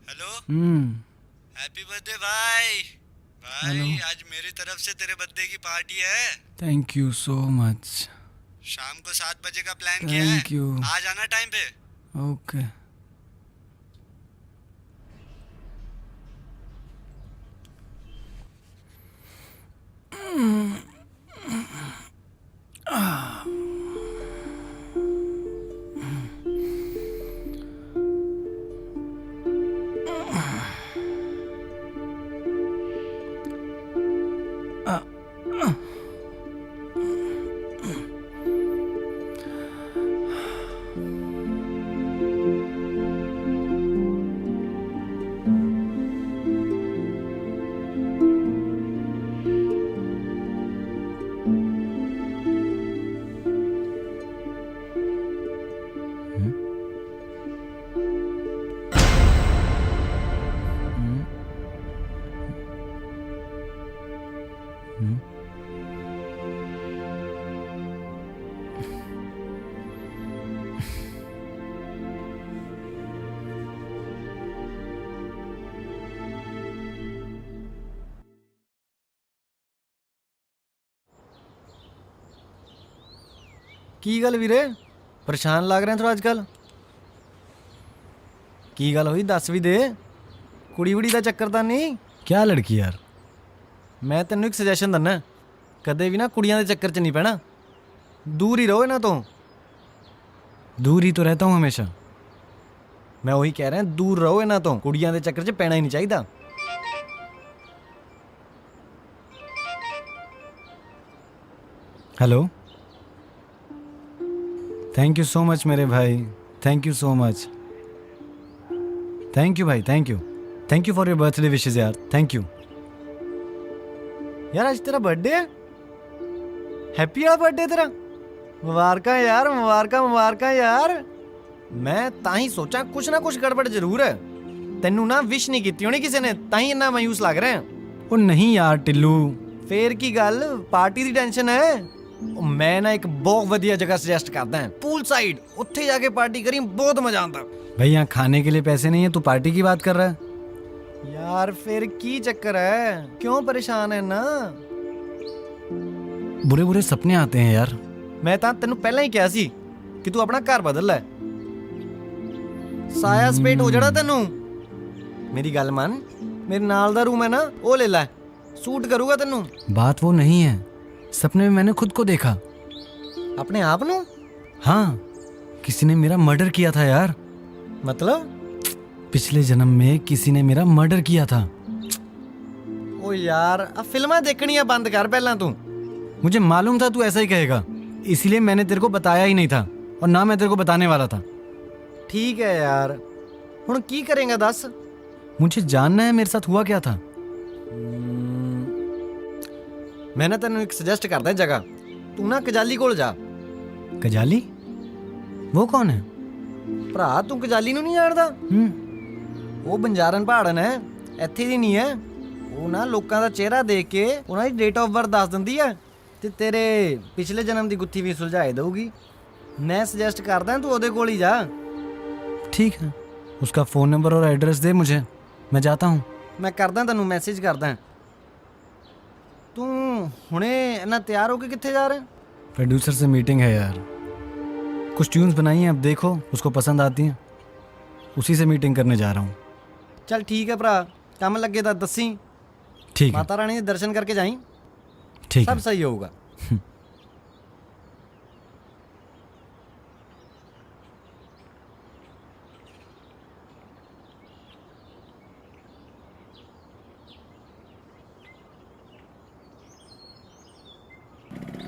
Hello. हम्म। Happy birthday भाई। भाई hello. आज मेरी तरफ से तेरे बर्थडे की पार्टी है। Thank you so much. शाम को 7 बजे का प्लान किया है। Thank you. आ जाना टाइम पे। ओके। ਕੀ ਗੱਲ ਵੀਰੇ, ਪਰੇਸ਼ਾਨ ਲੱਗ ਰਿਹਾ ਥੋੜਾ ਅੱਜ ਕੱਲ। ਕੀ ਗੱਲ ਹੋਈ ਦੱਸ ਵੀ ਦੇ। ਕੁੜੀ ਵੁੜੀ ਦਾ ਚੱਕਰ ਤਾਂ ਨਹੀਂ? क्या लड़की यार? ਮੈਂ ਤੈਨੂੰ ਇੱਕ ਸੁਜੈਸ਼ਨ ਦਿੰਦਾ, ਕਦੇ ਵੀ ਨਾ ਕੁੜੀਆਂ ਦੇ ਚੱਕਰ 'ਚ ਨਹੀਂ ਪੈਣਾ। ਦੂਰ ਹੀ ਰਹੋ ਇਹਨਾਂ ਤੋਂ। दूर ही तो रहता हूँ हमेशा। ਮੈਂ ਉਹੀ ਕਹਿ ਰਿਹਾ, ਦੂਰ ਰਹੋ ਇਹਨਾਂ ਤੋਂ। ਕੁੜੀਆਂ ਦੇ ਚੱਕਰ 'ਚ ਪੈਣਾ ਹੀ ਨਹੀਂ ਚਾਹੀਦਾ। Hello. Thank you so much मेरे भाई। Thank you so much. Thank you भाई। Thank you. Thank you for your birthday wishes यार। Thank you. ਯਾਰ ਅੱਜ ਤੇਰਾ ਬਰਥਡੇ ਹੈ। ਹੈਪੀ ਵਾਲਾ ਬਰਥਡੇ ਤੇਰਾ। ਮੁਬਾਰਕਾਂ ਯਾਰ, ਮੁਬਾਰਕਾਂ ਮੁਬਾਰਕਾਂ ਯਾਰ। ਮੈਂ ਤਾਂ ਹੀ ਸੋਚਾਂ ਕੁਛ ਨਾ ਕੁਛ ਗੜਬੜ ਜ਼ਰੂਰ ਹੈ। ਤੈਨੂੰ ਨਾ ਵਿਸ਼ ਨਹੀਂ ਕੀਤੀ ਹੋਣੀ ਕਿਸੇ ਨੇ, ਤਾਂ ਹੀ ਇੰਨਾ ਮਾਯੂਸ ਲੱਗ ਰਿਹਾ। ओ नहीं यार टिल्लू। ਫੇਰ ਕੀ ਗੱਲ, ਪਾਰਟੀ ਦੀ ਟੈਨਸ਼ਨ ਹੈ। ਉਹ ਮੈਂ ਨਾ ਇੱਕ ਬਹੁਤ ਵਧੀਆ ਜਗ੍ਹਾ ਸੁਜੈਸਟ ਕਰਦਾ ਹਾਂ, ਪੂਲ ਸਾਈਡ। ਉੱਥੇ ਜਾ ਕੇ ਪਾਰਟੀ ਕਰੀ, ਬਹੁਤ ਮਜ਼ਾ ਆਉਂਦਾ। भाई यहाँ खाने के लिए पैसे नहीं है, तू पार्टी की बात कर रहा है? ਯਾਰ ਫਿਰ ਕੀ ਚੱਕਰ ਹੈ, ਕਿਉਂ ਪਰੇਸ਼ਾਨ ਹੈ ਨਾ? बुरे बुरे सपने आते हैं यार। ਮੈਂ ਤਾਂ ਤੈਨੂੰ ਪਹਿਲਾਂ ਹੀ ਕਿਹਾ ਸੀ ਕਿ ਤੂੰ ਆਪਣਾ ਘਰ ਬਦਲ ਲੈ। ਸਾਇਆ ਸਪੇਟ ਹੋ ਜਾਣਾ ਤੈਨੂੰ। ਮੇਰੀ ਗੱਲ ਮੰਨ, ਮੇਰੇ ਨਾਲ ਦਾ ਰੂਮ ਹੈ ਨਾ, ਉਹ ਲੈ ਲੈ, ਸੂਟ ਕਰੂਗਾ ਤੈਨੂੰ। बात वो नहीं है, सपने में मैंने खुद को देखा। ਆਪਣੇ ਆਪ ਨੂੰ? हाँ, किसी ने मेरा मर्डर किया था यार। मतलब? पिछले जन्म में किसी ने मेरा मर्डर किया था। ਓ ਯਾਰ ਆ ਫਿਲਮਾਂ ਦੇਖਣੀਆਂ ਬੰਦ ਕਰ ਪਹਿਲਾਂ ਤੂੰ। मुझे मालूम था तू ऐसा ही कहेगा, इसीलिए मैंने तेरे को बताया ही नहीं था, और ना मैं तेरे को बताने वाला था। ਠੀਕ ਹੈ ਯਾਰ, ਹੁਣ ਕੀ ਕਰੇਂਗਾ ਦੱਸ? मुझे जानना है मेरे साथ हुआ क्या था। ਮੈਂ ਨਾ ਤੈਨੂੰ ਇੱਕ ਸੁਜੈਸਟ ਕਰਦਾ ਜਗ੍ਹਾ। ਤੂੰ ਨਾ ਕਜਾਲੀ ਕੋਲ ਜਾ। कजाली? वो कौन है? ਭਰਾ ਤੂੰ ਕਜਾਲੀ ਨੂੰ ਨਹੀਂ ਜਾਣਦਾ? ਉਹ ਬੰਜਾਰਨ ਪਹਾੜਨ ਹੈ, ਇੱਥੇ ਦੀ ਨਹੀਂ ਹੈ। ਉਹ ਨਾ ਲੋਕਾਂ ਦਾ ਚਿਹਰਾ ਦੇਖ ਕੇ ਉਹਨਾਂ ਦੀ ਡੇਟ ਆਫ ਬਰਥ ਦੱਸ ਦਿੰਦੀ ਹੈ, ਤੇ ਤੇਰੇ ਪਿਛਲੇ ਜਨਮ ਦੀ ਗੁੱਥੀ ਵੀ ਸੁਲਝਾਏ ਦਊਗੀ। ਮੈਂ ਸੁਜੈਸਟ ਕਰਦਾ ਤੂੰ ਉਹਦੇ ਕੋਲ ਹੀ ਜਾ। ठीक है, उसका फ़ोन नंबर और एड्रेस दे मुझे, मैं जाता हूँ। ਮੈਂ ਕਰਦਾ ਤੈਨੂੰ ਮੈਸੇਜ ਕਰਦਾ। ਤੂੰ ਹੁਣੇ ਇੰਨਾ ਤਿਆਰ ਹੋ ਕੇ ਕਿੱਥੇ ਜਾ ਰਿਹਾ? प्रोड्यूसर से मीटिंग है यार, कुछ ट्यून्स बनाई हैं, अब देखो उसको पसंद आती हैं, उसी से मीटिंग करने जा रहा हूँ। ਚੱਲ ठीक है ਭਰਾ, ਕੰਮ ਲੱਗੇ ਤਾਂ ਦੱਸੀ। ठीक है। ਮਾਤਾ ਰਾਣੀ ਦੇ ਦਰਸ਼ਨ ਕਰਕੇ ਜਾਈਂ, ठीक ਸਭ है। ਸਹੀ ਹੋਊਗਾ।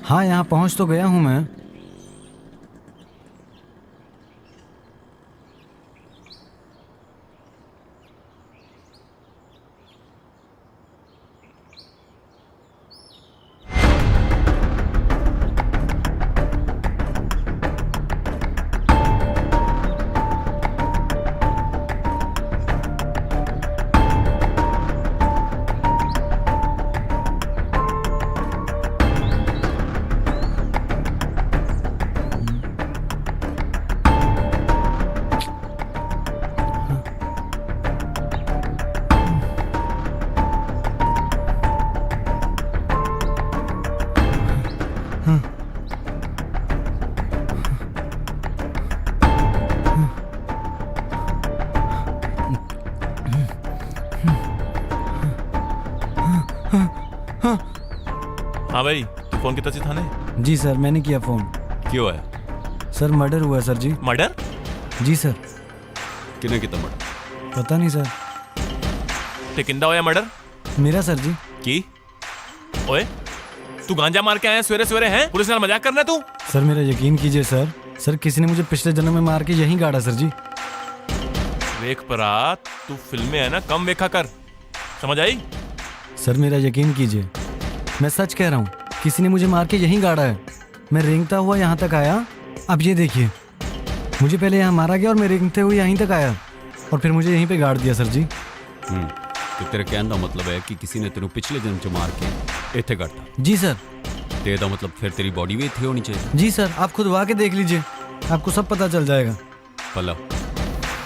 हाँ, यहाँ पहुँच तो गया हूँ मैं। हाँ भाई, तू फोन किया सी थाने? जी सर, मैंने किया फ़ोन। क्यों है? सर मर्डर हुआ सर जी। मर्डर? जी सर। किने कितना मर्डर? पता नहीं सर। ते किंदा होया मर्डर? मेरा सर जी। की? ओए, तू गांजा मार के आया सवेरे सवेरे हैं? पुलिस नाल मजाक करना है तू? सर मेरा यकीन कीजिए सर। सर किसी ने मुझे पिछले जन्म में मार के यहीं गाड़ा सर जी। वेख परात, तू फिल्में है ना कम वेखा कर, समझ आई? सर मेरा यकीन कीजिए, मैं सच कह रहा हूँ, किसी ने मुझे मार के यहीं गाड़ा है। मैं रेंगता हुआ यहाँ तक आया। अब ये देखिए, मुझे पहले यहाँ मारा गया और मैं रेंगते हुए यहीं तक आया और फिर मुझे यहीं पे गाड़ दिया सर जी। तो तेरे कहने का मतलब है कि किसी ने तेरे पिछले जन्म च मार के इत्थे करता? जी सर। ते ਇਹਦਾ मतलब फिर तेरी बॉडी भी इत्थे होनी चाहिए? जी सर, आप खुद आके देख लीजिए, आपको सब पता चल जाएगा। पल्ला,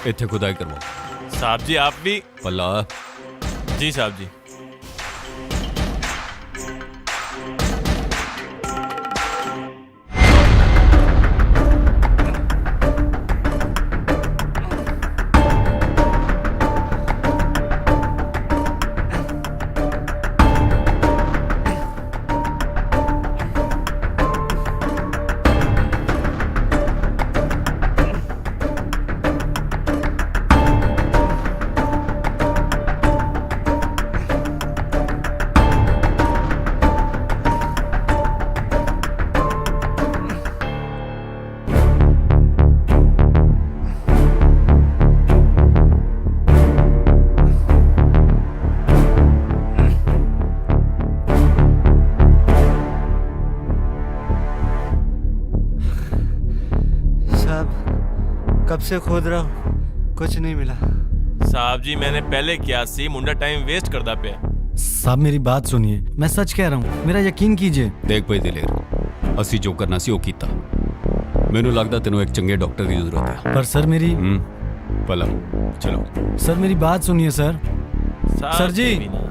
इत्थे खुदाई करवाओ। साहब जी आप भी। पल्ला। जी साहब जी। कब से खोद रहा हूँ, कुछ नहीं मिला। साहब जी मैंने पहले किया सी, मुंडा टाइम वेस्ट करदा पे। साहब मेरी बात सुनिए, मैं सच कह रहा हूँ, मेरा यकीन कीजिए। देख भाई दिलेर, ਅਸੀਂ ਜੋ ਕਰਨਾ ਸੀ ਉਹ ਕੀਤਾ। ਮੈਨੂੰ ਲੱਗਦਾ ਤੈਨੂੰ ਇੱਕ ਚੰਗੇ ਡਾਕਟਰ ਦੀ ਜ਼ਰੂਰਤ ਹੈ। पर सर मेरी पल्ला चलो। सर मेरी बात सुनिए सर। सर जी। भी ना।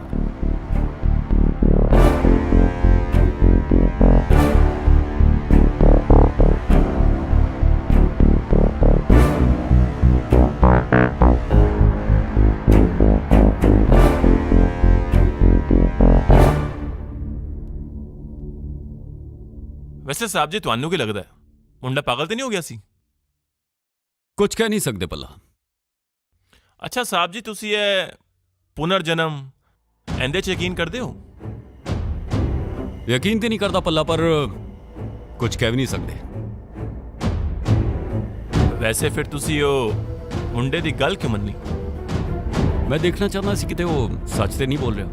वैसे साहब जी ਤੁਹਾਨੂੰ ਕੀ ਲੱਗਦਾ ਹੈ, ਮੁੰਡਾ ਪਾਗਲ ਤੇ ਨਹੀਂ ਹੋ ਗਿਆ ਸੀ? ਕੁਝ ਕਹਿ ਨਹੀਂ ਸਕਦੇ ਪੱਲਾ। ਅੱਛਾ ਸਾਹਿਬ ਜੀ ਤੁਸੀਂ ਇਹ ਪੁਨਰ ਜਨਮ ਇਹਦੇ 'ਚ ਯਕੀਨ ਕਰਦੇ ਹੋ? ਯਕੀਨ ਤੇ ਨਹੀਂ ਕਰਦਾ ਪੱਲਾ, ਪਰ ਕੁਝ ਕਹਿ ਵੀ ਨਹੀਂ ਸਕਦੇ। ਵੈਸੇ ਫਿਰ ਤੁਸੀਂ ਉਹ ਮੁੰਡੇ ਦੀ ਗੱਲ ਕਿਉਂ ਮੰਨੀ? ਮੈਂ ਦੇਖਣਾ ਚਾਹੁੰਦਾ ਸੀ ਕਿਤੇ ਉਹ ਸੱਚ ਤੇ ਨਹੀਂ ਬੋਲ ਰਿਹਾ।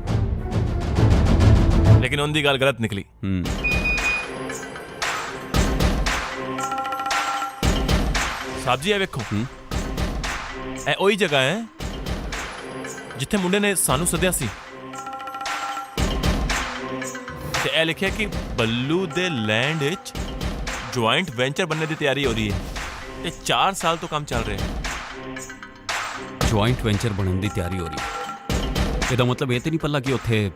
ਲੇਕਿਨ ਉਹਦੀ ਗੱਲ ਗਲਤ ਨਿਕਲੀ। ਸਾਹਿਬ ਜੀ ਇਹ ਵੇਖੋ, ਇਹ ਉਹੀ ਜਗ੍ਹਾ ਹੈ ਜਿੱਥੇ ਮੁੰਡੇ ਨੇ ਸਾਨੂੰ ਸੱਦਿਆ ਸੀ ਤੇ ਇਹ ਲਿਖਿਆ ਕਿ ਬੱਲੂ ਦੇ ਲੈਂਡ ਵਿੱਚ ਜੁਆਇੰਟ ਵੈਂਚਰ ਬਣਨੇ ਦੀ ਤਿਆਰੀ ਹੋ ਰਹੀ ਹੈ ਤੇ 4 ਸਾਲ ਤੋਂ ਕੰਮ ਚੱਲ ਰਿਹਾ ਹੈ। ਜੁਆਇੰਟ ਵੈਂਚਰ ਬਣਨ ਦੀ ਤਿਆਰੀ ਹੋ ਰਹੀ ਹੈ, ਇਹਦਾ ਮਤਲਬ ਇਹ ਤੇ ਨਹੀਂ ਪੱਲਾ ਕਿ ਉੱਥੇ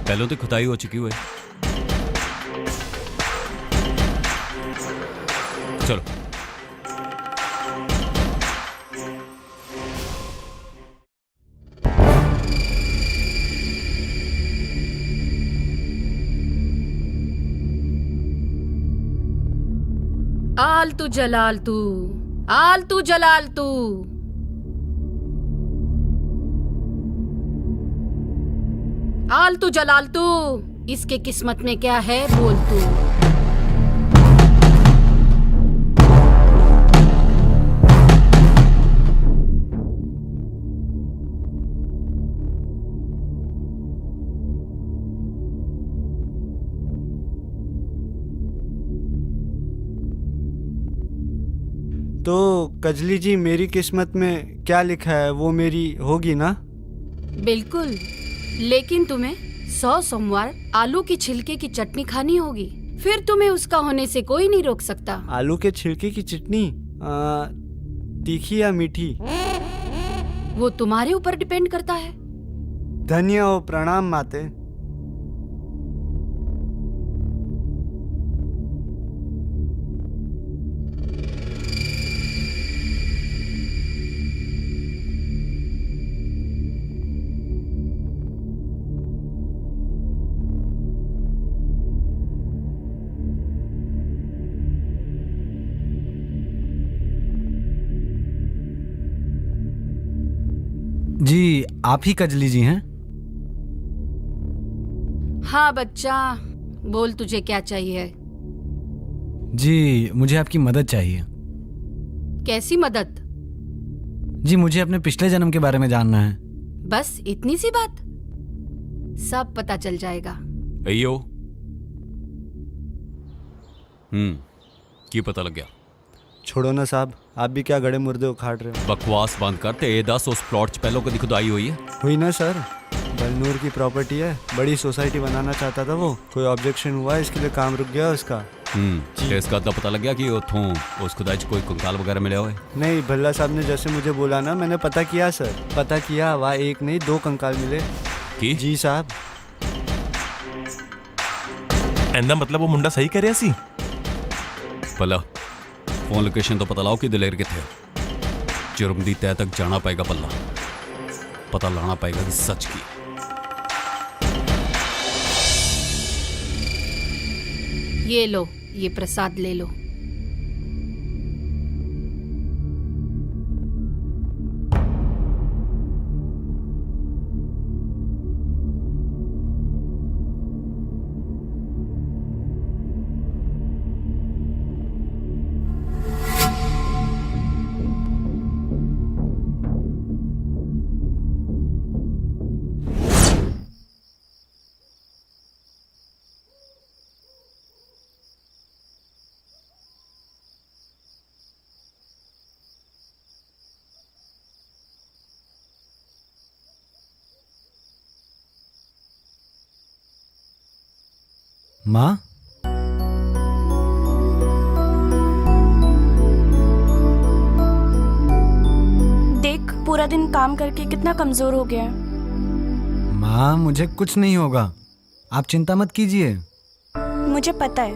ਪਹਿਲਾਂ ਤੇ ਖੁਦਾਈ ਹੋ ਚੁੱਕੀ ਹੋਏ। ਚਲੋ आलतू जलालतू, आलतू जलालतू। आलतू जलालतू, इसके किस्मत में क्या है बोल तू। तो कजली जी, मेरी किस्मत में क्या लिखा है वो मेरी होगी ना? बिल्कुल, लेकिन तुम्हें 100 सोमवार आलू की छिलके की चटनी खानी होगी, फिर तुम्हें उसका होने से कोई नहीं रोक सकता। आलू के छिलके की चटनी, तीखी या मीठी? वो तुम्हारे ऊपर डिपेंड करता है। धन्य हो, प्रणाम माते। जी, आप ही कजली जी हैं? हाँ बच्चा, बोल तुझे क्या चाहिए? जी, मुझे आपकी मदद चाहिए। कैसी मदद? जी, मुझे अपने पिछले जन्म के बारे में जानना है। बस इतनी सी बात? सब पता चल जाएगा। अयो की पता लग गया? छोड़ो ना साहब, आप भी क्या गड़े मुर्दे उखाड़ रहे हो? बकवास बंद कर ते ए दस उस प्लॉट च पहलों कदी खुदाई हुई है? हुई ना सर, बलनूर की प्रॉपर्टी है, बड़ी सोसाइटी बनाना चाहता था वो, कोई ऑब्जेक्शन हुआ, इसके लिए काम रुक गया उसका। ते इसका अद्दा पता लग गया कि उथों उस खुदाई च कोई कंकाल वगैरह मिले हुए? नहीं, भल्ला साहब ने जैसे मुझे बोला ना, मैंने पता किया सर, पता किया, वहाँ एक नहीं 2 कंकाल मिले। की? जी साहब। एंदा मतलब वो मुंडा सही करिया सी? भला फोन लोकेशन तो पता लाओ कि दलेर किथे। जुर्म दी तय तक जाना पड़ेगा पल्ला, पता लाना पड़ेगा कि सच की। ये लो, ये प्रसाद ले लो। माँ? देख, पूरा दिन काम करके कितना कमजोर हो गया है। माँ, मुझे कुछ नहीं होगा, आप चिंता मत कीजिए। मुझे पता है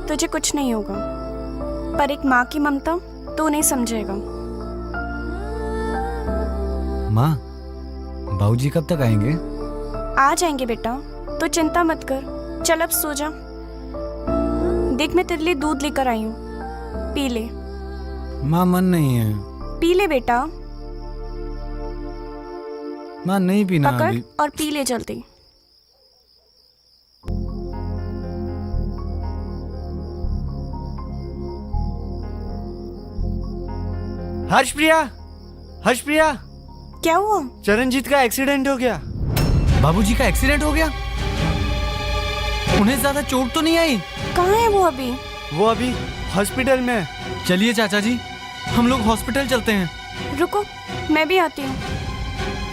तुझे कुछ नहीं होगा, पर एक माँ की ममता तू नहीं समझेगा। माँ, बाबूजी कब तक आएंगे? आ जाएंगे बेटा, तो चिंता मत कर। चल अब सो जा। देख, मैं तेरे लिए दूध लेकर आई हूँ, पी ले। माँ, मन नहीं है। पी ले बेटा, माँ नहीं पीना पकड़ अभी। और पी ले जल्दी। हर्षप्रिया, हर्षप्रिया, क्या हुआ? चरणजीत का एक्सीडेंट हो गया। बाबूजी का एक्सीडेंट हो गया? उन्हें ज्यादा चोट तो नहीं आई? कहाँ है वो अभी? वो अभी हॉस्पिटल में है। चलिए चाचा जी, हम लोग हॉस्पिटल चलते हैं। रुको, मैं भी आती हूँ।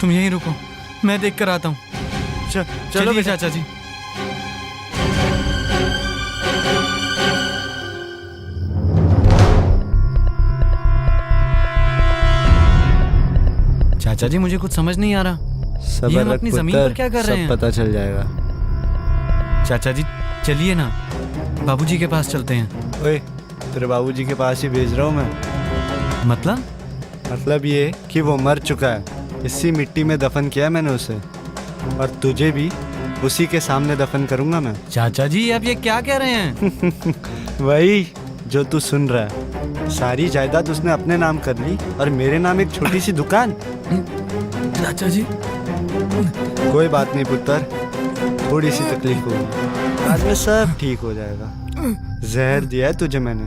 तुम यहीं रुको, मैं देख कर आता हूँ। चलो चलिए बेटा। चाचा जी। चाचा जी, मुझे कुछ समझ नहीं आ रहा, ये सबर हम रख अपनी जमीन पुत्र, पर क्या कर रहे हैं? सब पता चल जाएगा। चाचा जी चलिए ना, बाबूजी के पास चलते हैं। ओए, तेरे बाबूजी के पास ही भेज रहा हूँ मैं। मतलब ये कि वो मर चुका है, इसी मिट्टी में दफन किया है मैंने उसे, और तुझे भी उसी के सामने दफन करूंगा मैं। चाचा जी, आप ये क्या कह रहे हैं? वही जो तू सुन रहा है। सारी जायदाद उसने अपने नाम कर ली और मेरे नाम एक छोटी सी दुकान। चाचा जी, कोई बात नहीं पुत्र, थोड़ी सी तकलीफ होगी, बाद में सब ठीक हो जाएगा। जहर दिया है तुझे मैंने।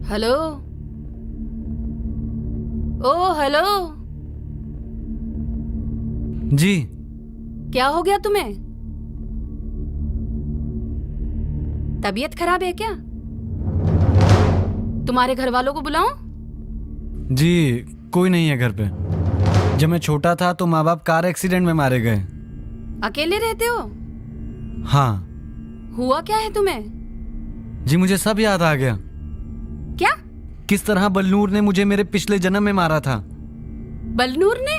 हेलो, ओ हेलो, जी क्या हो गया तुम्हें? तबीयत खराब है क्या? तुम्हारे घर वालों को बुलाऊं? जी कोई नहीं है घर पे। जब मैं छोटा था तो माँ बाप कार एक्सीडेंट में मारे गए। अकेले रहते हो? हाँ हुआ क्या है तुम्हें? जी मुझे सब याद आ गया। क्या? किस तरह बलनूर ने मुझे मेरे पिछले जन्म में मारा था। बलनूर ने?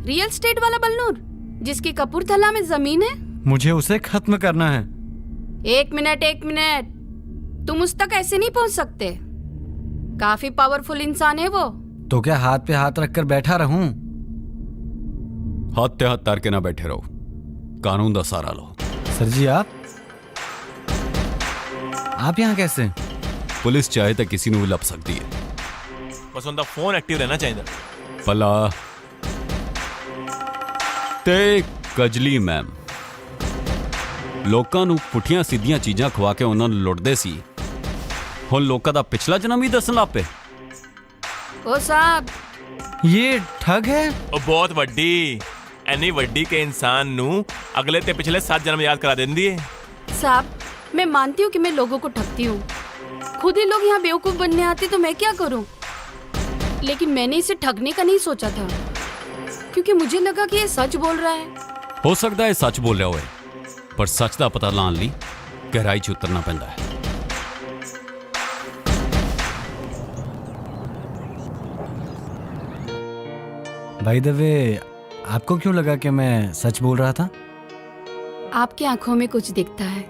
रियल स्टेट वाला बलनूर जिसकी कपूरथला में जमीन है? मुझे उसे खत्म करना है। एक मिनट, तुम उस तक ऐसे नहीं पहुंच सकते। काफी पावरफुल इंसान है वो। तो क्या हाथ पे हाथ रखकर बैठा रहूं? हाथ ते हाथ तार के ना बैठे रहो, कानून दा सहारा लो। सर जी आप यहाँ कैसे? पुलिस चाहे तो किसी ਨੂੰ ਵੀ ਲੱਭ ਸਕਦੀ ਹੈ। बस उनका फोन एक्टिव रहना चाहिए। ਭਲਾ ਤੇ ਕਜਲੀ ਮੈਮ ਲੋਕਾਂ ਨੂੰ ਪੁੱਠੀਆਂ ਸਿੱਧੀਆਂ ਚੀਜ਼ਾਂ ਖਵਾ ਕੇ ਉਹਨਾਂ ਨੂੰ ਲੁੱਟਦੇ ਸੀ। ਹੁਣ ਲੋਕਾਂ ਦਾ ਪਿਛਲਾ ਜਨਮ ਵੀ ਦੱਸਣ ਲੱਗ ਪਏ। ओ साहब, ये ठग है? ਉਹ ਬਹੁਤ ਵੱਡੀ ਐਨੀ ਵੱਡੀ ਕਿ ਇਨਸਾਨ ਨੂੰ ਅਗਲੇ ਤੇ ਪਿਛਲੇ 7 ਜਨਮ ਯਾਦ ਕਰਾ ਦਿੰਦੀ ਹੈ। साहब मैं मानती हूँ कि मैं लोगों को ठगती हूँ। खुद ही लोग यहाँ बेवकूफ बनने आते तो मैं क्या करूँ? लेकिन मैंने इसे ठगने का नहीं सोचा था, क्योंकि मुझे लगा कि ये सच बोल रहा है। ਹੋ ਸਕਦਾ ਹੈ ਸੱਚ ਬੋਲਿਆ ਹੋਵੇ, ਪਰ ਸੱਚ ਦਾ ਪਤਾ ਲਾਉਣ ਲਈ ਗਹਿਰਾਈ 'ਚ ਉਤਰਨਾ ਪੈਂਦਾ ਹੈ। बाय द वे आपको क्यों लगा कि मैं सच बोल रहा था? आपकी आंखों में कुछ दिखता है।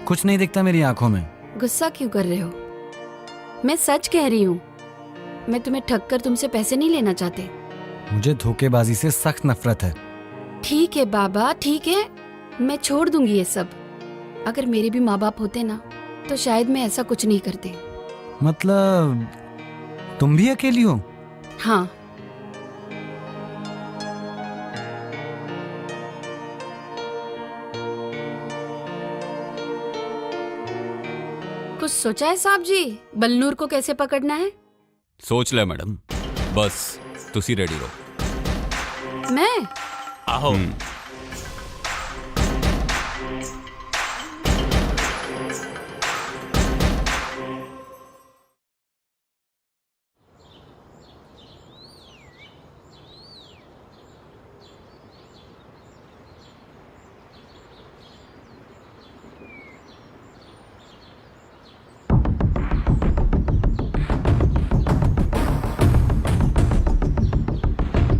कुछ नहीं दिखता मेरी आंखों में। गुस्सा क्यों कर रहे हो? मैं सच कह रही हूँ। मैं तुम्हें ठग कर तुमसे पैसे नहीं लेना चाहते। मुझे धोखेबाजी से सख्त नफरत है। ठीक है बाबा, ठीक है, मैं छोड़ दूंगी ये सब। अगर मेरे भी माँ बाप होते ना तो शायद मैं ऐसा कुछ नहीं करती। मतलब तुम भी अकेली हो? हाँ, कुछ सोचा है साहब जी बलनूर को कैसे पकड़ना है? ਸੋਚ ਲੈ ਮੈਡਮ, ਬਸ ਤੁਸੀਂ ਰੈਡੀ ਰਹੋ। मैं? ਆਹੋ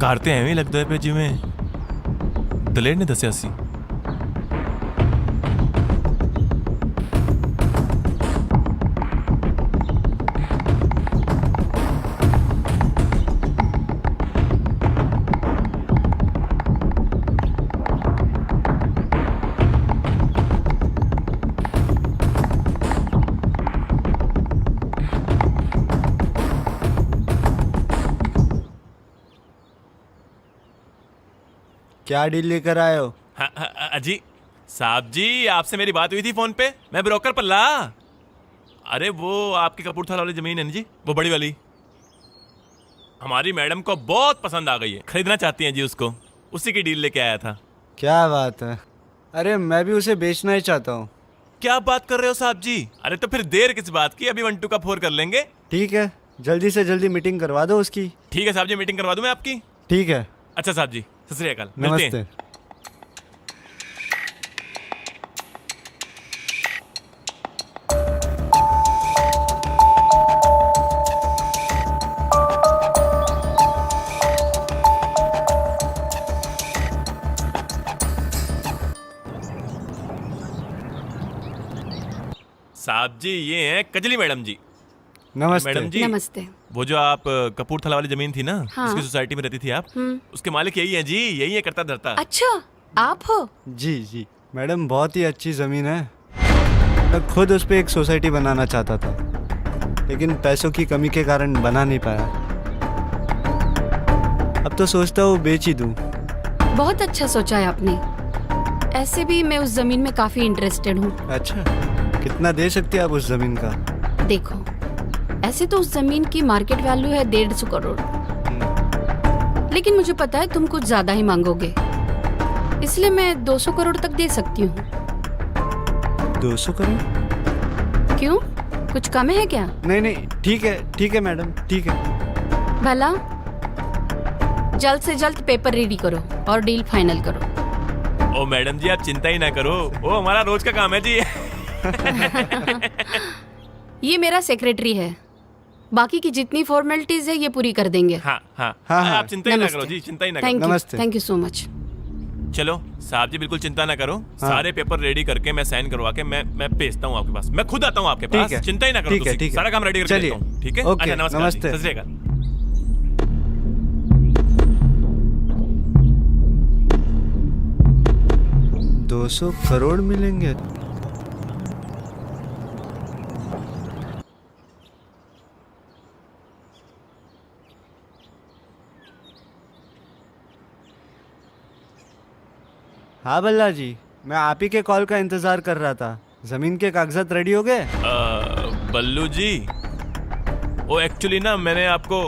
ਘਰ ਤੇ ਐਵੇਂ ਹੀ ਲੱਗਦਾ ਪਿਆ ਜਿਵੇਂ ਦਲੇਰ ਨੇ ਦੱਸਿਆ ਸੀ। क्या डील लेकर आए हो? अजी साहब जी, आपसे मेरी बात हुई थी फोन पे। मैं ब्रोकर पल्ला। अरे वो आपकी कपूरथला वाली जमीन है ना जी, वो बड़ी वाली, हमारी मैडम को बहुत पसंद आ गई है, खरीदना चाहती हैं जी उसको। उसी की डील लेके आया था। क्या बात है? अरे मैं भी उसे बेचना ही चाहता हूँ। क्या बात कर रहे हो साहब जी? अरे तो फिर देर किस बात की, अभी 1-2 का 4 कर लेंगे। ठीक है, जल्दी से जल्दी मीटिंग करवा दो उसकी। ठीक है साहब जी, मीटिंग करवा दूं मैं आपकी। ठीक है, अच्छा साहब जी, सत श्री अकाल, मिलते हैं। नमस्ते। साहब जी ये हैं कजली मैडम जी। नमस्ते। मैडम जी, नमस्ते। वो जो आप कपूरथला वाली जमीन थी ना, हाँ। उसकी सोसाइटी में रहती थी आप, उसके मालिक यही है जी, यही है करता धरता। अच्छा, आप हो? जी जी मैडम, बहुत ही अच्छी ज़मीन है। मैं खुद उस पर एक सोसाइटी बनाना चाहता था, लेकिन पैसों की कमी के कारण बना नहीं पाया। अब तो सोचता हूँ बेच ही दूँ। बहुत अच्छा सोचा है आपने। ऐसे भी मैं उस जमीन में काफी इंटरेस्टेड हूँ। अच्छा, कितना दे सकते हैं आप उस ज़मीन का? देखो, ऐसे तो उस जमीन की मार्केट वैल्यू है 150 करोड़, लेकिन मुझे पता है तुम कुछ ज्यादा ही मांगोगे। इसलिए मैं 200 करोड़ तक दे सकती हूँ। 200 करोड़? क्यों, कुछ कम है क्या? नहीं नहीं, ठीक है मैडम, ठीक है। भला जल्द से जल्द पेपर रेडी करो और डील फाइनल करो। ओ मैडम जी, आप चिंता ही ना करो, वो हमारा रोज का काम है जी। ये मेरा सेक्रेटरी है, बाकी की जितनी फॉर्मेलिटीज है ये पूरी कर देंगे। हाँ हाँ, हाँ, हाँ। आप चिंता ही ना नमस्ते। करो जी, चिंता ही ना करो। नमस्ते। Thank you so much. चलो साहब जी, बिल्कुल चिंता ना करो, सारे पेपर रेडी करके मैं साइन करवा के मैं भेजता हूँ आपके पास। मैं खुद आता हूँ आपके पास, ठीक है। चिंता ही ना करो। ठीक है, तुसी। ठीक है। सारा काम रेडी करके चलिए। देता हूँ, ठीक है? ओके, अच्छा, नमस्कार जी, नमस्ते। सत श्री अकाल। 200 करोड़ मिलेंगे? हाँ बल्ला जी, मैं आप ही के कॉल का इंतजार कर रहा था। जमीन के कागजात रेडी हो गए? बल्लू जी, वो एक्चुअली ना मैंने आपको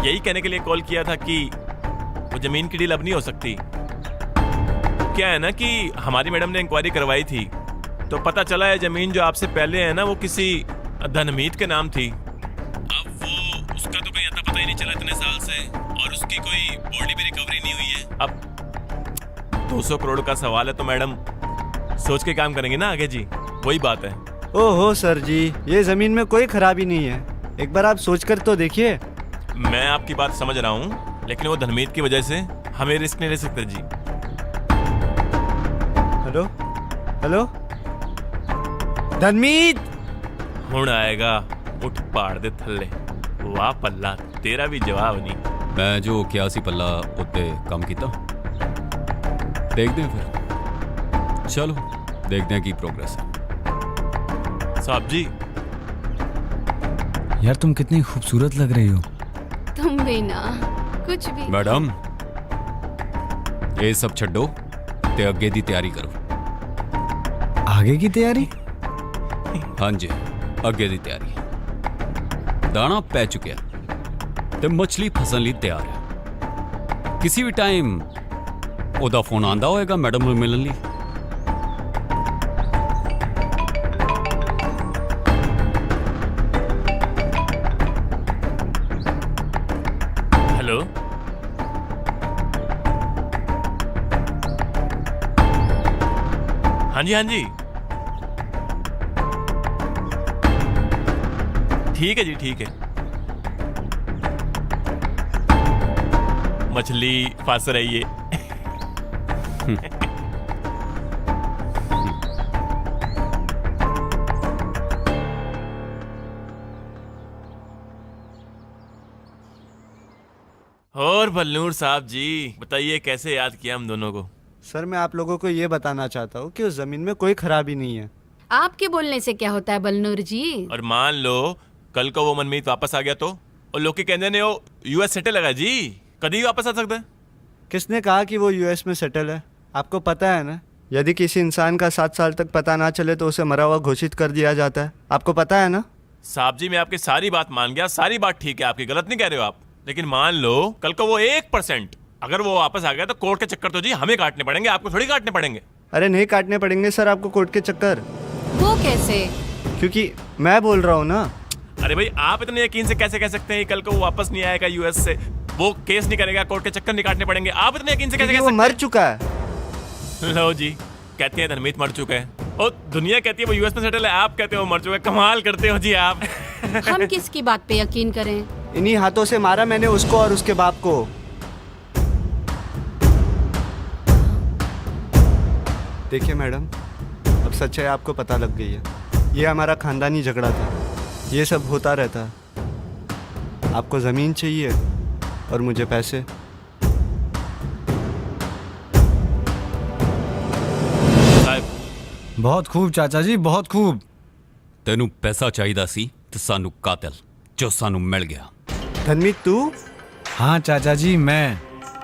यही कहने के लिए कॉल किया था कि वो जमीन की डील अब नहीं हो सकती। क्या है ना कि हमारी मैडम ने इंक्वायरी करवाई थी, तो पता चला है जमीन जो आपसे पहले है ना वो किसी धनमीत के नाम थी। अब वो उसका तो कहीं पता ही नहीं चला इतने साल से, और उसकी कोई बॉडी भी रिकवरी नहीं हुई है। अब 200 करोड़ का सवाल है तो मैडम सोच के काम करेंगे ना आगे जी, वही बात है। ओहो सर जी, ये जमीन में कोई खराबी नहीं है, एक बार आप सोच कर तो देखिए। मैं आपकी बात समझ रहा हूँ, लेकिन वो धनमीत की वजह से हमें रिस्क नहीं ले सकते जी। हेलो हेलो धनमीत, हुण आएगा उठ पाड़ दे थल्ले। वाह पल्ला, तेरा भी जवाब नहीं। मैं जो क्या सी पल्ला उत्ते काम कीता, देखते हैं फिर। चलो देखते हैं की प्रोग्रेस है। साहब जी, यार तुम कितनी खूबसूरत लग रही हो। तुम भी ना, कुछ भी। मैडम ये सब छड्डो ते अगे दी तैयारी करो। आगे की तैयारी? हाँ जी, अगे दी तैयारी। दाना पै चुकिया ते मछली फसन ली तैयार है। किसी भी टाइम ओदा फोन आंदा होएगा मैडम ਨੂੰ ਮਿਲਣ ਲਈ। हेलो, हाँ जी हाँ जी, ठीक है जी, ठीक है। मछली फंस रही है। और बल्लूर साहब जी, बताइए कैसे याद किया हम दोनों को? सर मैं आप लोगों को ये बताना चाहता हूँ कि उस जमीन में कोई खराबी नहीं है। आपके बोलने से क्या होता है बलनूर जी? और मान लो कल को वो मनमीत वापस आ गया तो? और लोग के कहने ने वो यूएस सेटल लगा जी, कभी वापस आ सकता है। किसने कहा कि वो यूएस में सेटल है? आपको पता है ना, यदि किसी इंसान का 7 साल तक पता ना चले तो उसे मरा हुआ घोषित कर दिया जाता है। आपको पता है ना? साहब जी, मैं आपकी सारी बात मान गया, सारी बात ठीक है आपकी, गलत नहीं कह रहे हो आप। लेकिन मान लो कल को वो 1% अगर वो वापस आ गया तो कोर्ट के चक्कर तो जी हमें काटने पड़ेंगे, आपको थोड़ी काटने पड़ेंगे। अरे नहीं काटने पड़ेंगे सर आपको कोर्ट के चक्कर, वो कैसे? क्योंकि मैं बोल रहा हूँ ना। अरे भाई, आप इतने यकीन से कैसे कह सकते हैं कि कल को वो वापस नहीं आएगा यूएस से, वो केस नहीं करेगा, कोर्ट के चक्कर नहीं काटने पड़ेंगे? आप इतने यकीन से कैसे क्योंकि कह वो सकते मर चुका है। हैं? लो जी, कहते हैं धनमीत मर चुका है, और दुनिया कहती है वो यूएस में सेटल है, आप कहते हो वो मर चुका है। कमाल करते हो जी आप। हम किसकी बात पे यकीन करें? इन्हीं हाथों से मारा मैंने उसको और उसके बाप को। देखिए मैडम, अब सच्चाई आपको पता लग गई है। ये हमारा खानदानी झगड़ा था, ये सब होता रहता है। आपको ज़मीन चाहिए और मुझे पैसे। साहब, बहुत खूब चाचा जी, बहुत खूब। तेनू पैसा चाहिदा सी ते सानू कातिल जो सानू मिल गया। धनमीत तू? हाँ चाचा जी, मैं।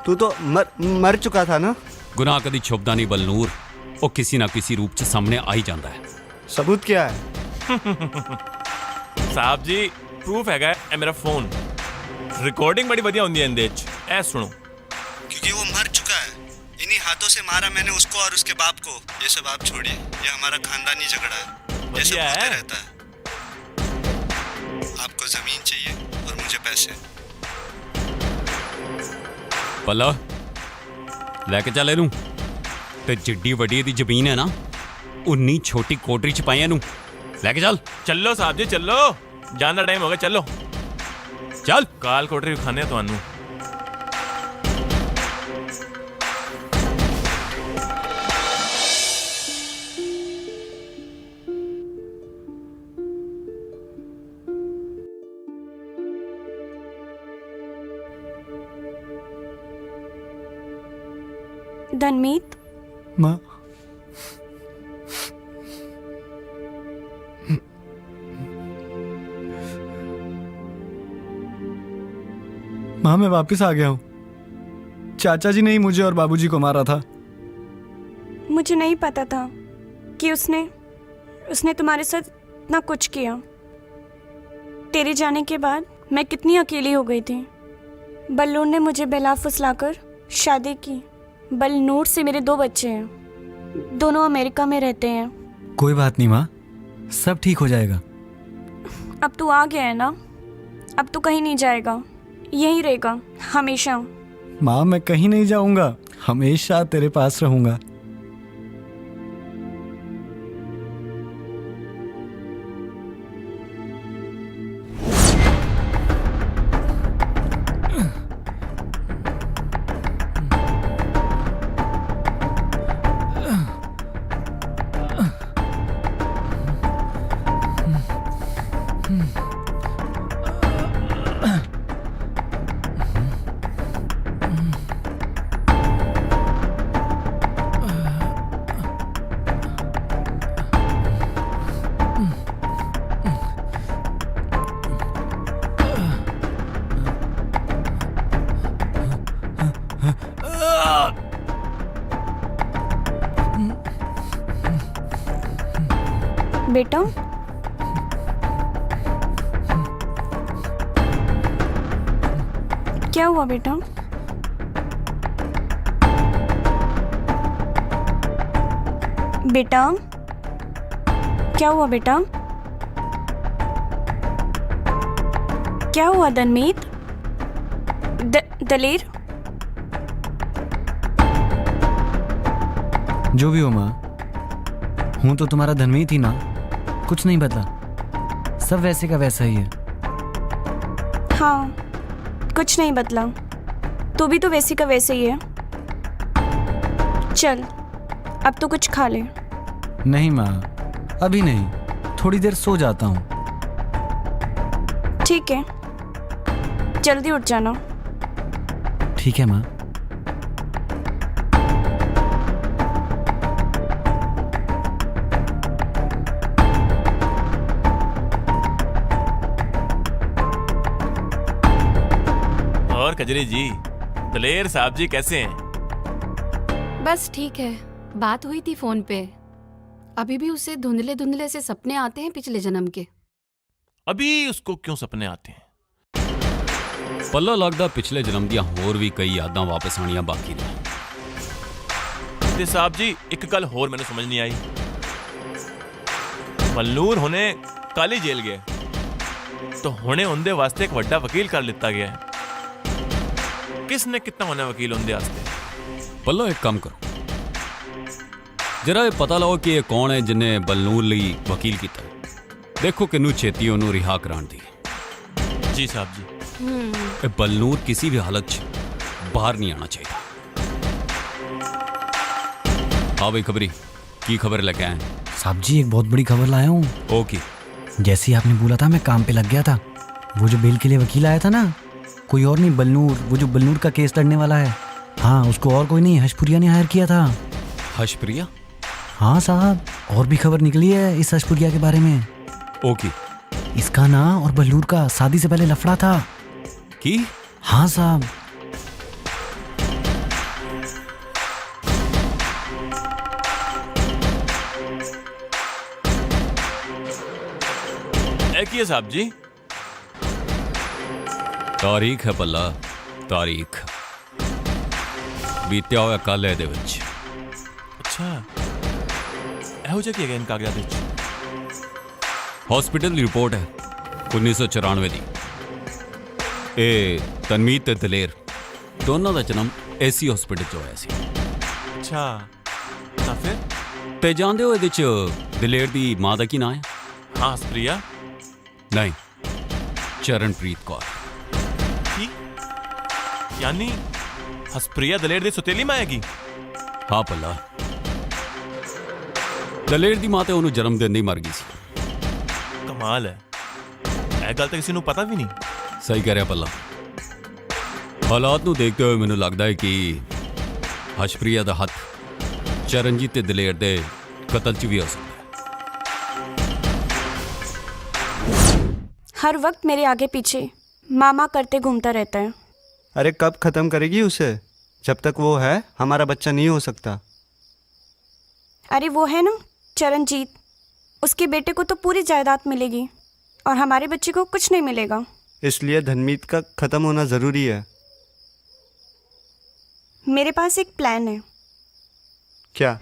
तू तो मर चुका था ना? गुनाह कदी छुपदा नहीं बलनूर, वो किसी ना किसी रूप च सामने आ ही जाता है। सबूत क्या है? साहब जी, प्रूफ हैगा ए मेरा फोन, रिकॉर्डिंग बड़ी बढ़िया होंदी है इंदे च। ए सुनो। क्योंकि वो मर चुका है, इन्हीं हाथों से मारा मैंने उसको और उसके बाप को। ये सब आप छोड़िए, ये हमारा खानदानी झगड़ा है, ये सब बढ़िया होते है। रहता है। आपको जमीन चाहिए और मुझे पैसे। पल्ला लैके चल इनू ते जिड्डी वड्डी दी जमीन है ना उन्नी छोटी कोटरी च पाई इनू लैके चल चलो साहब जी चलो, जान का टाइम हो गया, चलो चल। काल कोटरी खाने ਤੁਹਾਨੂੰ। धनमीत, माँ, माँ मैं वापस आ गया हूँ। चाचा जी ने ही मुझे और बाबूजी को मारा था। मुझे नहीं पता था कि उसने तुम्हारे साथ इतना कुछ किया। तेरे जाने के बाद मैं कितनी अकेली हो गई थी। बलनूर ने मुझे बहला फुसलाकर शादी की। बलनूर से मेरे 2 बच्चे हैं, दोनों अमेरिका में रहते हैं। कोई बात नहीं माँ, सब ठीक हो जाएगा। अब तू आ गया है ना, अब तू कहीं नहीं जाएगा, यहीं रहेगा हमेशा। माँ मैं कहीं नहीं जाऊंगा, हमेशा तेरे पास रहूंगा। बेटा, क्या हुआ बेटा? बेटा, क्या हुआ बेटा? क्या हुआ धनमीत? दलेर? जो भी हो माँ, हूं तो तुम्हारा धनमीत ही ना, कुछ नहीं बदला, सब वैसे का वैसा ही है। हाँ, कुछ नहीं बदला, तू भी तो वैसी का वैसे ही है। चल अब तो कुछ खा ले। नहीं माँ, अभी नहीं, थोड़ी देर सो जाता हूँ। ठीक है, जल्दी उठ जाना। ठीक है माँ। और कजरी जी, दलेर साहब जी कैसे हैं? बस ठीक है, बात हुई थी फोन पे। अभी भी उसे धुंधले धुंधले से सपने आते हैं पिछले जन्म के। अभी उसको क्यों सपने आते हैं? पल्ला लगदा पिछले जन्म दियां होर भी कई यादां वापस आनियां बाकी ने। ते साहब जी एक गल होर मैंने समझ नहीं आई। बलनूर हुणे काली जेल गए तो हुणे उनदे वास्ते एक वड्डा वकील कर लिता गया है। किसने कितना होना वकील उनदे वास्ते? पल्ला एक काम करो, जरा ये पता लाओ कि ये कौन है जिन्हें बलनूर ਲਈ वकील किया। देखो किनू छेती ओनू रिहा कराण दी। जी साहब जी। ये बलनूर किसी भी हालत च बाहर नहीं आना चाहिए। हाँ भाई खबरी, की खबर लेके आए? साहब जी एक बहुत बड़ी खबर लाया हूँ। ओके, जैसे ही आपने बोला था मैं काम पे लग गया था। वो जो बेल के लिए वकील आया था ना, कोई और नहीं, बलनूर, वो जो बलनूर का केस लड़ने वाला है। हाँ, उसको और कोई नहीं, हशपुरिया ने हायर किया था। हशप्रिया? हाँ साहब, और भी खबर निकली है इस हशपुरिया के बारे में। ओके, इसका ना और बलनूर का शादी से पहले लफड़ा था। की? हाँ साहब। एक ही साहब जी। तारीख है पल्ला, तारीख। ਬੀਤਿਆ ਹੋਇਆ ਕੱਲ ਇਹਦੇ ਵਿੱਚ। ਅੱਛਾ, ਇਹੋ ਜਿਹਾ ਕੀ ਹੈਗਾ ਇਨ ਕਾਗਜ਼ਾਤ ਵਿੱਚ? ਹਸਪੀਟਲ ਦੀ ਰਿਪੋਰਟ ਹੈ 1994 ਦੀ। ਇਹ ਤਨਮੀਤ ਤੇ ਦਲੇਰ ਦੋਨਾਂ ਦਾ ਜਨਮ ਐਸੀ ਹਸਪੀਟਲ 'ਚ ਹੋਇਆ ਸੀ। ਅੱਛਾ, ਤਾਂ ਫਿਰ? ਤੇ ਜਾਣਦੇ ਹੋ ਇਹਦੇ 'ਚ ਦਲੇਰ ਦੀ ਮਾਂ ਦਾ ਕੀ ਨਾਂ ਹੈ? ਹਾਂ, ਹਸਪ੍ਰਿਆ। ਨਹੀਂ, ਚਰਨਪ੍ਰੀਤ ਕੌਰ। ਕੀ? ਯਾਨੀ ਹਸਪ੍ਰਿਆ ਦਲੇਰ ਦੀ ਸੁਤੇਲੀ ਮਾਂ ਹੈਗੀ? ਹਾਂ ਪੱਲਾ, ਦਲੇਰ ਦੀ ਮਾਂ ਤੇ ਉਹਨੂੰ ਜਨਮ ਦਿੰਦੇ ਹੀ ਮਰ ਗਈ ਸੀ। ਕਮਾਲ ਹੈ, ਇਹ ਗੱਲ ਤਾਂ ਕਿਸੇ ਨੂੰ ਪਤਾ ਵੀ ਨਹੀਂ। ਸਹੀ ਕਹਿ ਰਿਹਾ ਪੱਲਾ। ਹਾਲਾਤ ਨੂੰ ਦੇਖਦੇ ਹੋਏ ਮੈਨੂੰ ਲੱਗਦਾ ਹੈ ਕਿ ਹਸ਼ਪ੍ਰਿਆ ਦਾ ਹੱਥ ਚਰਨਜੀਤ ਤੇ ਦਲੇਰ ਦੇ ਕਤਲ 'ਚ ਵੀ ਹੋ ਸਕਦਾ ਹੈ। हर वक्त मेरे आगे पीछे मामा करते घूमता रहता है। अरे कब ख़त्म करेगी उसे? जब तक वो है हमारा बच्चा नहीं हो सकता। अरे वो है ना चरणजीत, उसके बेटे को तो पूरी जायदाद मिलेगी और हमारे बच्चे को कुछ नहीं मिलेगा। इसलिए धनमीत का ख़त्म होना ज़रूरी है। मेरे पास एक प्लान है। क्या?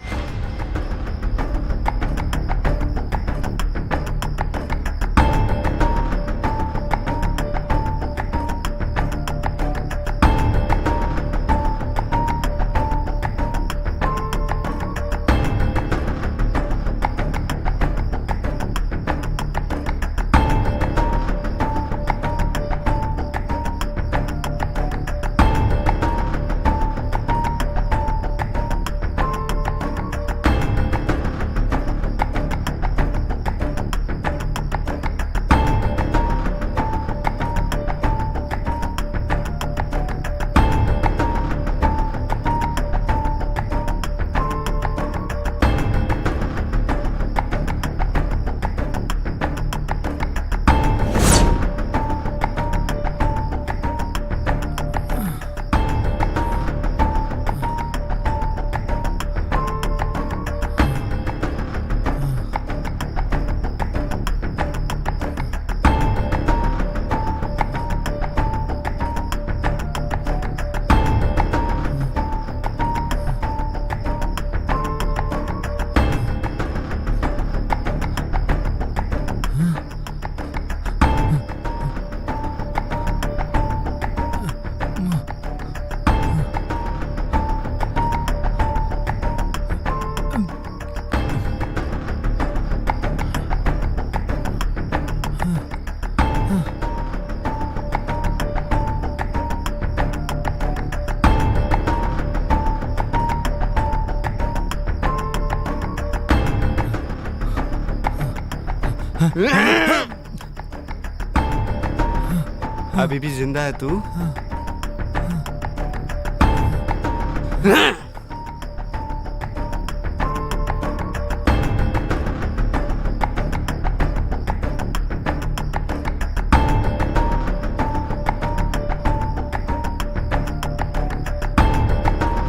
अभी भी जिंदा है तू?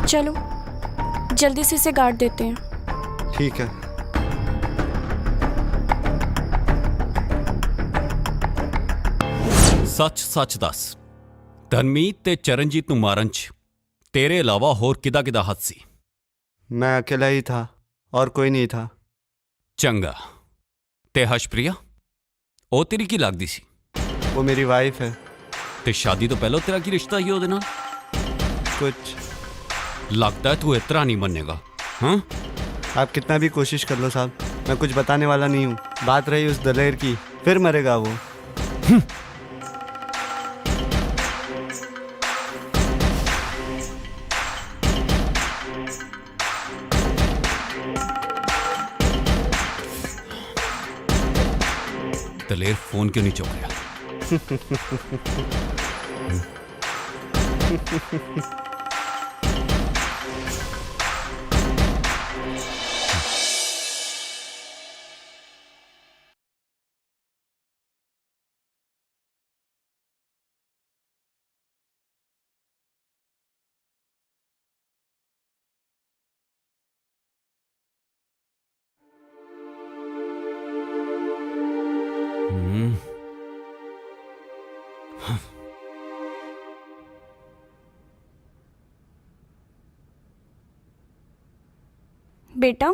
चलो जल्दी से इसे गाड़ देते हैं। ठीक है। ਸੱਚ ਦੱਸ, ਧਨਮੀਤ ਤੇ ਚਰਨਜੀਤ ਨੂੰ ਮਾਰਨ 'ਚ ਤੇਰੇ ਇਲਾਵਾ ਹੋਰ ਕਿਹਦਾ ਹੱਥ ਸੀ? मैं अकेला ही था और कोई नहीं था। ਚੰਗਾ, ਤੇ ਹਸ਼ਪ੍ਰਿਆ ਉਹ ਤੇਰੀ ਕੀ ਲੱਗਦੀ ਸੀ? वो मेरी वाइफ है। ਤੇ ਸ਼ਾਦੀ ਤੋਂ ਪਹਿਲਾਂ ਤੇਰਾ ਕੀ ਰਿਸ਼ਤਾ ਸੀ ਉਹਦੇ ਨਾਲ? कुछ ਲੱਗਦਾ ਤੂੰ ਇਸ ਤਰ੍ਹਾਂ ਨਹੀਂ ਮੰਨੇਗਾ। ਹਾਂ, आप कितना भी कोशिश कर लो साहब, मैं कुछ बताने वाला नहीं हूँ। बात रही उस दलेर की, फिर मरेगा वो। दलेर फोन क्यों नहीं चुक रहा? बेटा,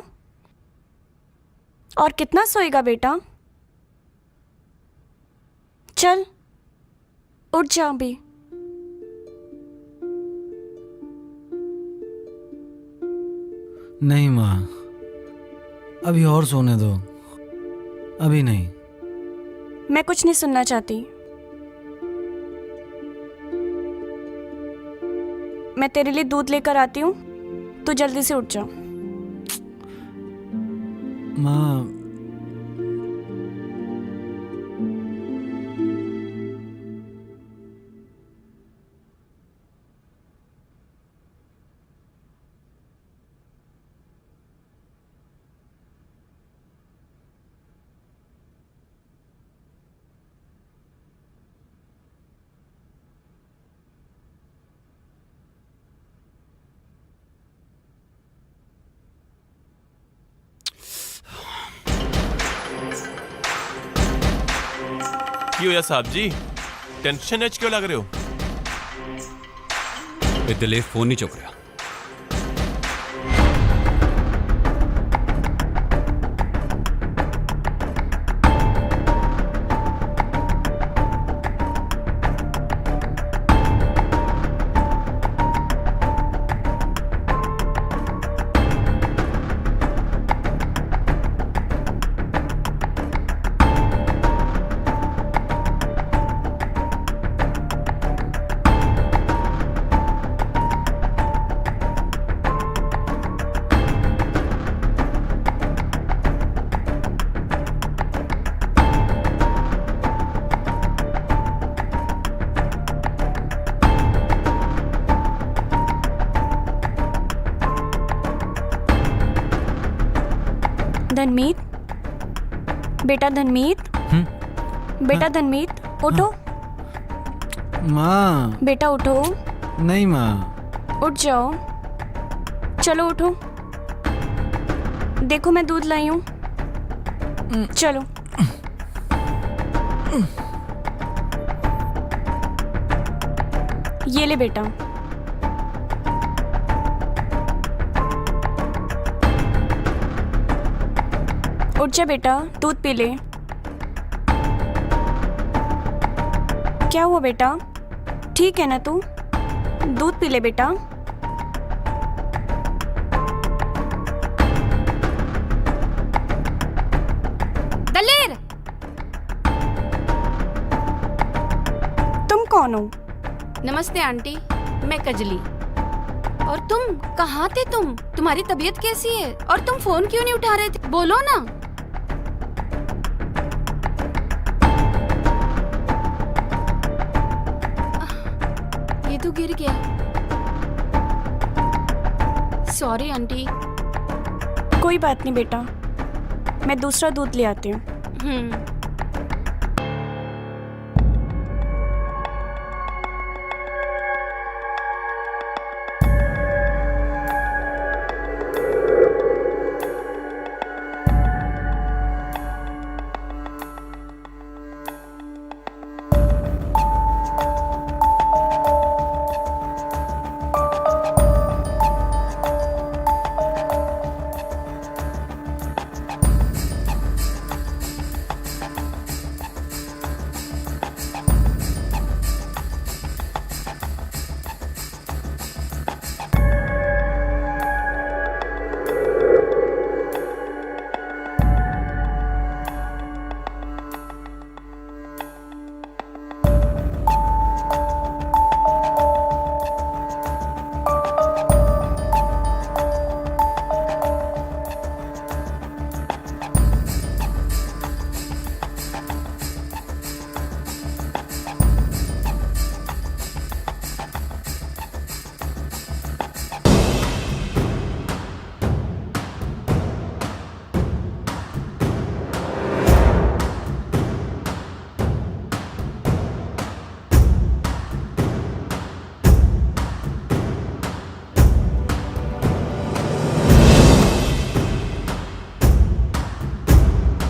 और कितना सोएगा बेटा? चल उठ जा अभी। नहीं माँ, अभी और सोने दो, अभी नहीं। मैं कुछ नहीं सुनना चाहती। मैं तेरे लिए दूध लेकर आती हूँ, तू जल्दी से उठ जा। माँ, क्यों यार साहब जी, टेंशन एच क्यों लग रहे हो? ये दिलीप फोन नहीं चुक रहा। धनमीत, बेटा धनमीत, बेटा धनमीत, उठो माँ, बेटा, उठो, नहीं माँ। उठ जाओ, चलो उठो। देखो मैं दूध लाई हूँ, चलो। ये ले बेटा। उठ जा बेटा, दूध पी ले। क्या हुआ बेटा, ठीक है ना तू? दूध पी ले बेटा। दलेर, तुम कौन हो? नमस्ते आंटी, मैं कजली। और तुम कहाँ थे? तुम्हारी तबीयत कैसी है? और तुम फोन क्यों नहीं उठा रहे थे? बोलो ना। ये तो गिर गया। Sorry aunty. कोई बात नहीं बेटा, मैं दूसरा दूध ले आती हूँ।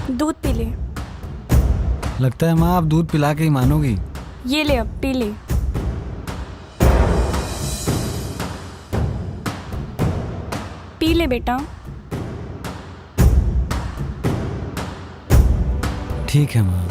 दूध पी ले। लगता है माँ आप दूध पिला के ही मानोगी। ये ले, अब पी ले। पी ले बेटा। ठीक है माँ।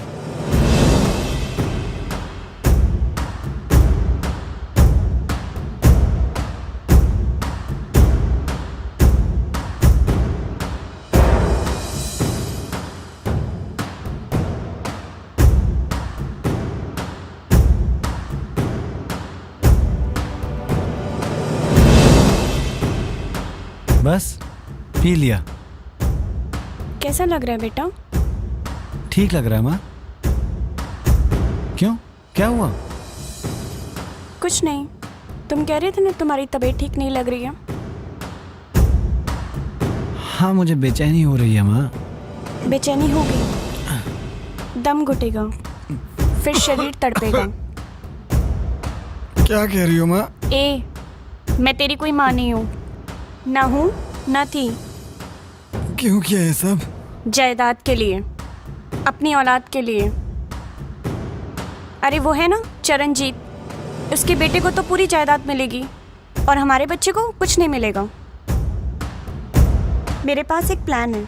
बस पी लिया। कैसा लग रहा है बेटा? ठीक लग रहा है माँ। क्यों, क्या हुआ? कुछ नहीं, तुम कह रहे थे ना तुम्हारी तबीयत ठीक नहीं लग रही है। हाँ, मुझे बेचैनी हो रही है माँ। बेचैनी होगी, दम घुटेगा, फिर शरीर तड़पेगा। क्या कह रही हो माँ? ए, मैं तेरी कोई माँ नहीं हूँ, ना हूँ ना थी। क्यों किया ये सब? जायदाद के लिए, अपनी औलाद के लिए। अरे वो है ना चरणजीत, उसके बेटे को तो पूरी जायदाद मिलेगी और हमारे बच्चे को कुछ नहीं मिलेगा। मेरे पास एक प्लान है।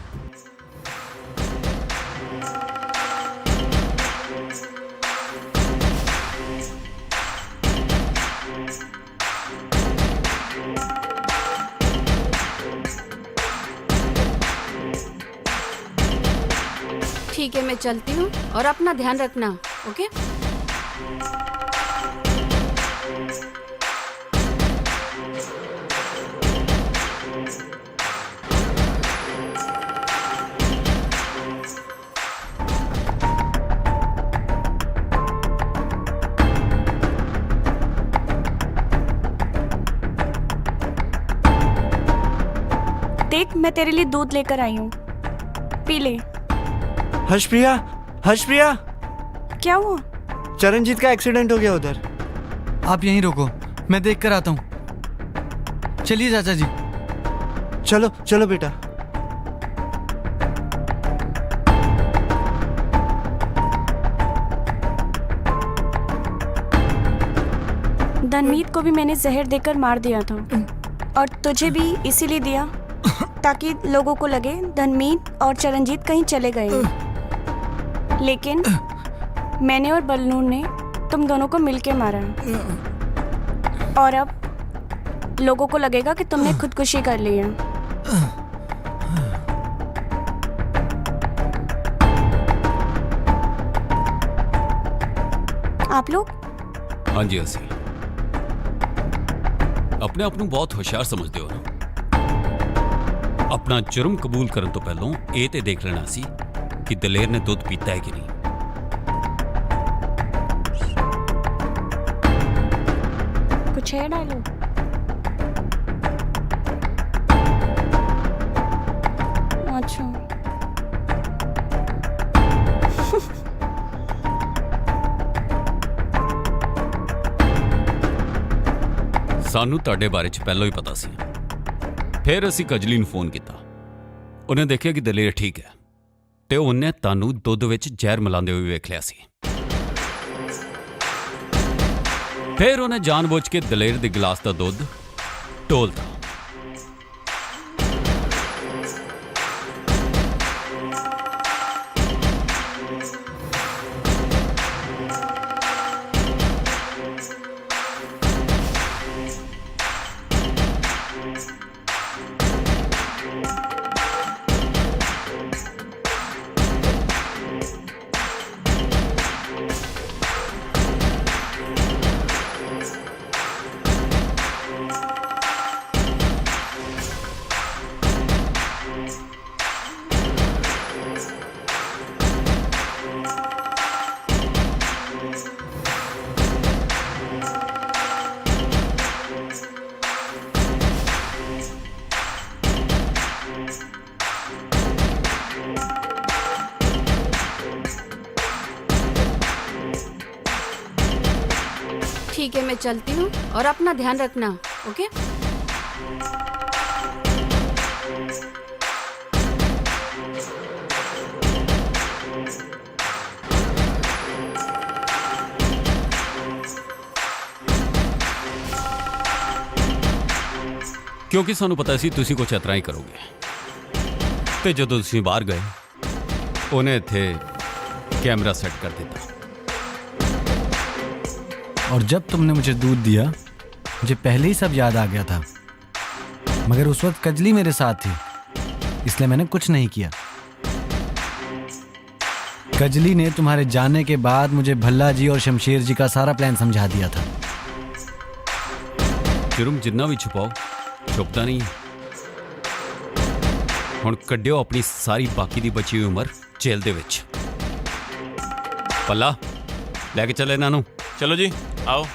ठीक है, मैं चलती हूँ और अपना ध्यान रखना। ओके? देख, मैं तेरे लिए दूध लेकर आई हूँ, पी ले। हर्षप्रिया, हर्षप्रिया, क्या हुआ? चरणजीत का एक्सीडेंट हो गया उधर। आप यहीं रुको, मैं देख कर आता हूँ। चलिए चाचा जी। चलो चलो बेटा। धनमीत को भी मैंने जहर देकर मार दिया था और तुझे भी इसीलिए दिया ताकि लोगों को लगे धनमीत और चरणजीत कहीं चले गए। लेकिन मैंने और बलनूर ने तुम दोनों को मिलके मारा और अब लोगों को लगेगा कि तुमने खुदकुशी कर ली है। आप लोग? हाँ जी, ਅਸੀਂ ਆਪਣੇ ਆਪ ਨੂੰ ਬਹੁਤ ਹੁਸ਼ਿਆਰ ਸਮਝਦੇ ਹੋ ਨਾ। ਆਪਣਾ ਜੁਰਮ ਕਬੂਲ ਕਰਨ ਤੋਂ ਪਹਿਲਾਂ ਇਹ ਤੇ ਦੇਖ ਲੈਣਾ ਸੀ ਕਿ ਦਲੇਰ ਨੇ ਦੁੱਧ ਪੀਤਾ ਹੈ ਕਿ ਨਹੀਂ। कुछ है डायलॉग? अच्छा, ਸਾਨੂੰ ਤੁਹਾਡੇ ਬਾਰੇ ਚ ਪਹਿਲਾਂ ਹੀ ਪਤਾ ਸੀ। ਫਿਰ ਅਸੀਂ ਕਜਲੀ ਨੂੰ ਫੋਨ ਕੀਤਾ। ਉਹਨੇ ਦੇਖਿਆ ਕਿ ਦਲੇਰ ਠੀਕ ਹੈ ਤੇ ਉਹਨੇ ਤੁਹਾਨੂੰ ਦੁੱਧ ਵਿੱਚ ਜ਼ਹਿਰ ਮਿਲਾਉਂਦੇ ਹੋਏ ਵੇਖ ਲਿਆ ਸੀ। ਫਿਰ ਉਹਨੇ ਜਾਣਬੁੱਝ ਕੇ ਦਲੇਰ ਦੇ ਗਲਾਸ ਦਾ ਦੁੱਧ ਢੋਲਤਾ। ठीक है, मैं चलती हूँ और अपना ध्यान रखना। ओके? ਕਿਉਂਕਿ ਸਾਨੂੰ ਪਤਾ ਸੀ ਤੁਸੀਂ ਕੁਝ ਇਤਰਾ ਹੀ ਕਰੋਗੇ। ਤੇ ਜਦੋਂ ਤੁਸੀਂ ਬਾਹਰ ਗਏ ਉਹਨੇ ਇੱਥੇ कैमरा सेट कर देता। और जब तुमने मुझे दूध दिया मुझे पहले ही सब याद आ गया था, मगर उस वक्त कजली मेरे साथ थी इसलिए मैंने कुछ नहीं किया। कजली ने तुम्हारे जाने के बाद मुझे भल्ला जी और शमशेर जी का सारा प्लान समझा दिया था। जुर्म जितना भी छुपाओ छुपता नहीं है। हुण कड्डियो अपनी सारी बाकी दी बची हुई उम्र जेल दे विच। पल्ला लैके चले इन्हां नूं। चलो जी आओ।